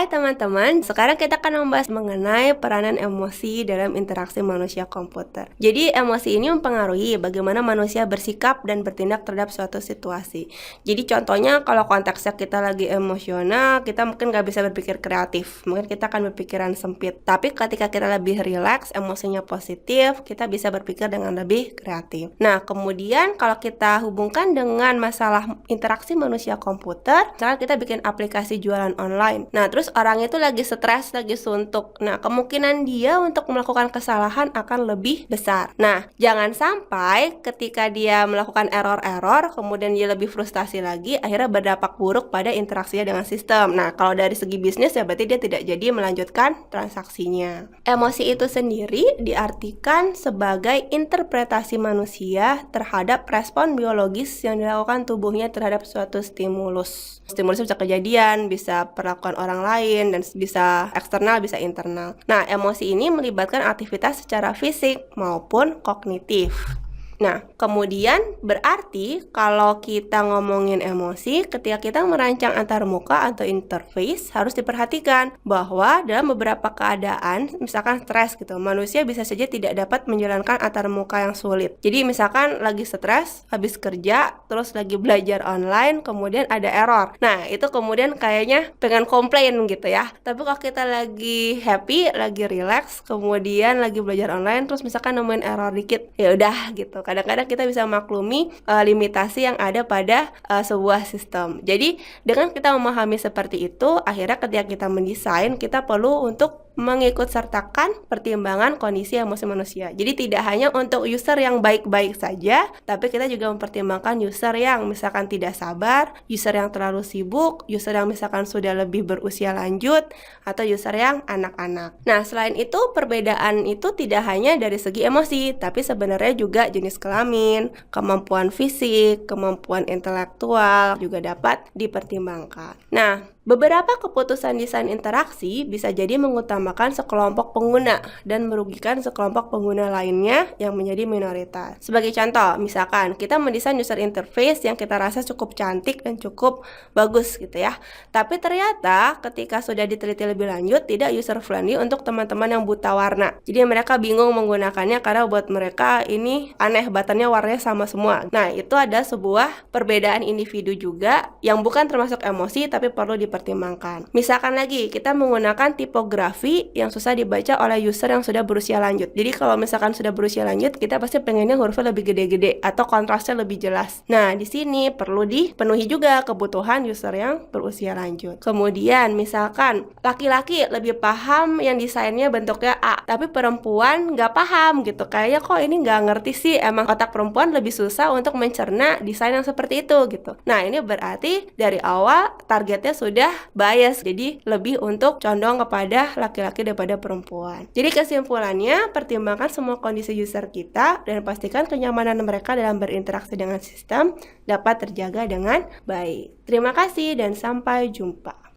Hai teman-teman, sekarang kita akan membahas mengenai peranan emosi dalam interaksi manusia komputer. Jadi emosi ini mempengaruhi bagaimana manusia bersikap dan bertindak terhadap suatu situasi. Jadi contohnya kalau konteksnya kita lagi emosional, kita mungkin nggak bisa berpikir kreatif, mungkin kita akan berpikiran sempit. Tapi ketika kita lebih rileks, emosinya positif, kita bisa berpikir dengan lebih kreatif. Nah kemudian kalau kita hubungkan dengan masalah interaksi manusia komputer, misalkan kita bikin aplikasi jualan online. Nah, terus orangnya itu lagi stres, lagi suntuk. Nah, kemungkinan dia untuk melakukan kesalahan akan lebih besar. Nah, jangan sampai ketika dia melakukan error-error, kemudian dia lebih frustasi lagi, akhirnya berdampak buruk pada interaksinya dengan sistem. Nah, kalau dari segi bisnis ya berarti dia tidak jadi melanjutkan transaksinya. Emosi itu sendiri diartikan sebagai interpretasi manusia terhadap respon biologis yang dilakukan tubuhnya terhadap suatu stimulus. Stimulus bisa kejadian, bisa perlakuan orang lain, dan bisa eksternal, bisa internal. Nah, emosi ini melibatkan aktivitas secara fisik maupun kognitif. Nah, kemudian berarti kalau kita ngomongin emosi, ketika kita merancang antarmuka atau interface, harus diperhatikan bahwa dalam beberapa keadaan, misalkan stres gitu, manusia bisa saja tidak dapat menjalankan antarmuka yang sulit. Jadi misalkan lagi stres, habis kerja, terus lagi belajar online, kemudian ada error. Nah, itu kemudian kayaknya pengen komplain gitu ya. Tapi kalau kita lagi happy, lagi relax, kemudian lagi belajar online, terus misalkan nemuin error dikit, ya udah gitu. Kadang-kadang kita bisa maklumi limitasi yang ada pada sebuah sistem. Jadi dengan kita memahami seperti itu, akhirnya ketika kita mendesain, kita perlu untuk mengikut sertakan pertimbangan kondisi emosi manusia. Jadi tidak hanya untuk user yang baik-baik saja, tapi kita juga mempertimbangkan user yang misalkan tidak sabar, user yang terlalu sibuk, user yang misalkan sudah lebih berusia lanjut, atau user yang anak-anak. Nah, selain itu perbedaan itu tidak hanya dari segi emosi, tapi sebenarnya juga jenis kelamin, kemampuan fisik, kemampuan intelektual juga dapat dipertimbangkan. Nah, beberapa keputusan desain interaksi bisa jadi mengutamakan sekelompok pengguna dan merugikan sekelompok pengguna lainnya yang menjadi minoritas. Sebagai contoh, misalkan kita mendesain user interface yang kita rasa cukup cantik dan cukup bagus gitu ya. Tapi ternyata ketika sudah diteliti lebih lanjut, tidak user friendly untuk teman-teman yang buta warna. Jadi mereka bingung menggunakannya karena buat mereka ini aneh, buttonnya warnanya sama semua. Nah, itu ada sebuah perbedaan individu juga yang bukan termasuk emosi tapi perlu dipertimbangkan. Misalkan lagi kita menggunakan tipografi yang susah dibaca oleh user yang sudah berusia lanjut. Jadi kalau misalkan sudah berusia lanjut, kita pasti pengennya hurufnya lebih gede-gede atau kontrasnya lebih jelas. Nah, di sini perlu dipenuhi juga kebutuhan user yang berusia lanjut. Kemudian misalkan laki-laki lebih paham yang desainnya bentuknya A, tapi perempuan nggak paham gitu. Kayaknya kok ini nggak ngerti sih, emang otak perempuan lebih susah untuk mencerna desain yang seperti itu gitu. Nah, ini berarti dari awal targetnya sudah bias, jadi lebih untuk condong kepada laki-laki daripada perempuan. Jadi kesimpulannya, pertimbangkan semua kondisi user kita dan pastikan kenyamanan mereka dalam berinteraksi dengan sistem dapat terjaga dengan baik. Terima kasih dan sampai jumpa.